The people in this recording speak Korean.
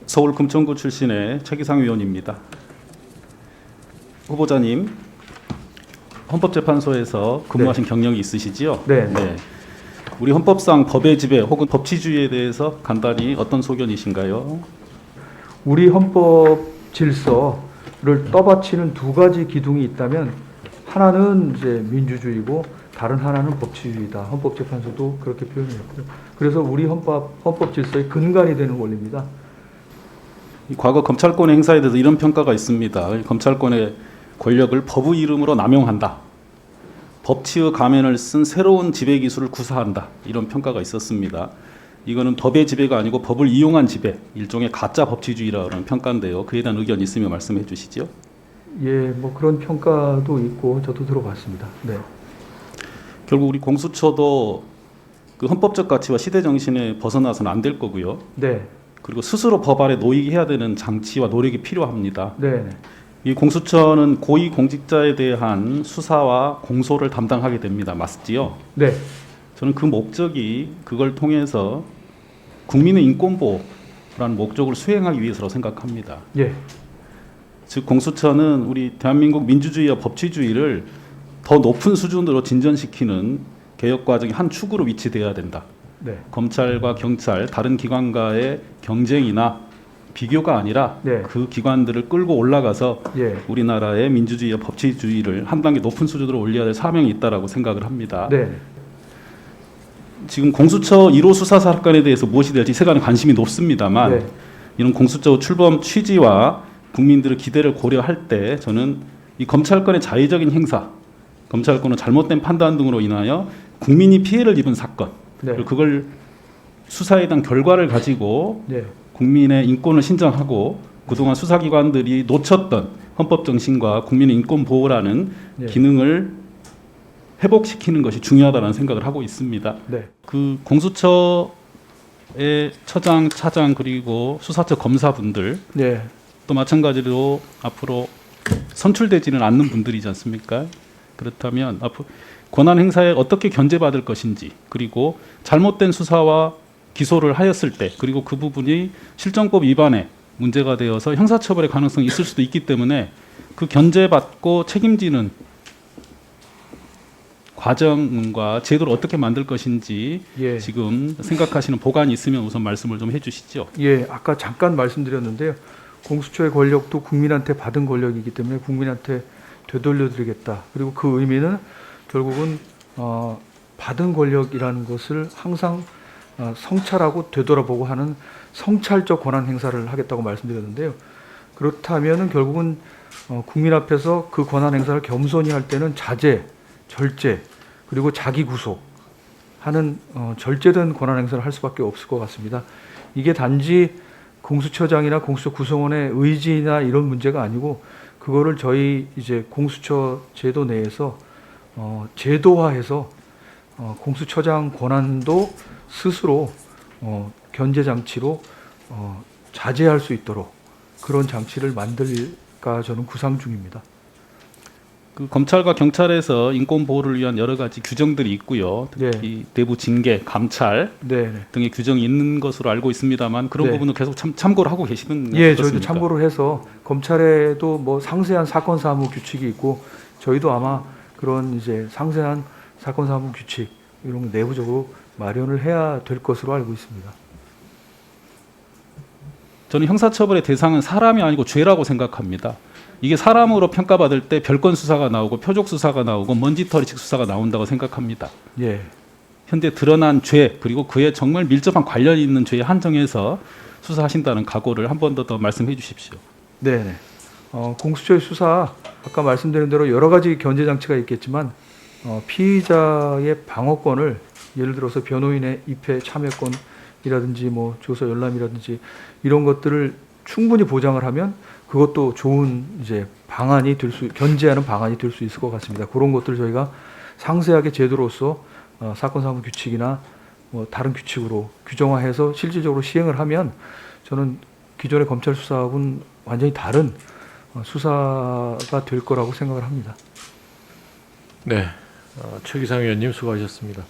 서울 금천구 출신의 최기상 의원입니다. 후보자님, 헌법재판소에서 근무하신 경력이 있으시지요? 네. 우리 헌법상 법의 지배 혹은 법치주의에 대해서 간단히 어떤 소견이신가요? 우리 헌법 질서를 떠받치는 두 가지 기둥이 있다면 하나는 이제 민주주의고 다른 하나는 법치주의다. 헌법재판소도 그렇게 표현했고요. 그래서 우리 헌법 질서의 근간이 되는 원리입니다. 과거 검찰권의 행사에 대해서 이런 평가가 있습니다. 검찰권의 권력을 법의 이름으로 남용한다. 법치의 가면을 쓴 새로운 지배 기술을 구사한다. 이런 평가가 있었습니다. 이거는 법의 지배가 아니고 법을 이용한 지배, 일종의 가짜 법치주의라는 평가인데요. 그에 대한 의견 있으면 말씀해 주시죠. 예, 뭐 그런 평가도 있고 저도 들어봤습니다. 네. 결국 우리 공수처도 그 헌법적 가치와 시대 정신에 벗어나서는 안 될 거고요. 네. 그리고 스스로 법 아래 놓이게 해야 되는 장치와 노력이 필요합니다. 네. 이 공수처는 고위 공직자에 대한 수사와 공소를 담당하게 됩니다. 맞지요? 네. 저는 그 목적이 그걸 통해서 국민의 인권보호라는 목적을 수행하기 위해서라고 생각합니다. 예. 즉 공수처는 우리 대한민국 민주주의와 법치주의를 더 높은 수준으로 진전시키는 개혁 과정의 한 축으로 위치되어야 된다. 네. 검찰과 경찰, 다른 기관과의 경쟁이나 비교가 아니라 네. 그 기관들을 끌고 올라가서 예. 우리나라의 민주주의와 법치주의를 한 단계 높은 수준으로 올려야 될 사명이 있다라고 생각을 합니다. 네. 지금 공수처 1호 수사 사건에 대해서 무엇이 될지 세간의 관심이 높습니다만 네. 이런 공수처 출범 취지와 국민들의 기대를 고려할 때 저는 이 검찰권의 자의적인 행사, 검찰권의 잘못된 판단 등으로 인하여 국민이 피해를 입은 사건, 네. 그리고 그걸 수사에 대한 결과를 가지고 네. 국민의 인권을 신장하고 그동안 수사기관들이 놓쳤던 헌법 정신과 국민의 인권 보호라는 네. 기능을 회복시키는 것이 중요하다는 생각을 하고 있습니다. 네. 그 공수처의 처장, 차장 그리고 수사처 검사분들 네. 또 마찬가지로 앞으로 선출되지는 않는 분들이지 않습니까? 그렇다면 앞으로 권한 행사에 어떻게 견제받을 것인지 그리고 잘못된 수사와 기소를 하였을 때 그리고 그 부분이 실정법 위반에 문제가 되어서 형사처벌의 가능성이 있을 수도 있기 때문에 그 견제받고 책임지는 과정과 제도를 어떻게 만들 것인지 예. 지금 생각하시는 보관이 있으면 우선 말씀을 좀 해주시죠. 예, 아까 잠깐 말씀드렸는데요. 공수처의 권력도 국민한테 받은 권력이기 때문에 국민한테 되돌려드리겠다. 그리고 그 의미는 결국은 받은 권력이라는 것을 항상 성찰하고 되돌아보고 하는 성찰적 권한 행사를 하겠다고 말씀드렸는데요. 그렇다면은 결국은 국민 앞에서 그 권한 행사를 겸손히 할 때는 자제, 절제, 그리고 자기 구속하는 절제된 권한 행사를 할 수밖에 없을 것 같습니다. 이게 단지 공수처장이나 공수처 구성원의 의지나 이런 문제가 아니고 그거를 저희 이제 공수처 제도 내에서 제도화해서 공수처장 권한도 스스로 견제 장치로 자제할 수 있도록 그런 장치를 만들까 저는 구상 중입니다. 그 검찰과 경찰에서 인권 보호를 위한 여러 가지 규정들이 있고요. 특히 내부 징계, 감찰 네. 등의 규정이 있는 것으로 알고 있습니다만 그런 네. 부분은 계속 참고를 하고 계시는 예, 어떻습니까? 저희도 참고를 해서 검찰에도 뭐 상세한 사건 사무 규칙이 있고 저희도 아마 그런 이제 상세한 사건 사무 규칙 이런 거 내부적으로 마련을 해야 될 것으로 알고 있습니다. 저는 형사처벌의 대상은 사람이 아니고 죄라고 생각합니다. 이게 사람으로 평가받을 때 별건 수사가 나오고 표적 수사가 나오고 먼지털이식 수사가 나온다고 생각합니다. 예. 현재 드러난 죄 그리고 그에 정말 밀접한 관련이 있는 죄에 한정해서 수사하신다는 각오를 한 번 더 말씀해 주십시오. 네. 공수처의 수사 아까 말씀드린 대로 여러 가지 견제 장치가 있겠지만 피의자의 방어권을 예를 들어서 변호인의 입회 참여권이라든지 뭐 조서 열람이라든지 이런 것들을 충분히 보장을 하면 그것도 좋은 이제 방안이 될 수 견제하는 방안이 될 수 있을 것 같습니다. 그런 것들을 저희가 상세하게 제도로서 사건 사무 규칙이나 뭐 다른 규칙으로 규정화해서 실질적으로 시행을 하면 저는 기존의 검찰 수사하고는 완전히 다른 수사가 될 거라고 생각을 합니다. 네, 최기상 의원님 수고하셨습니다.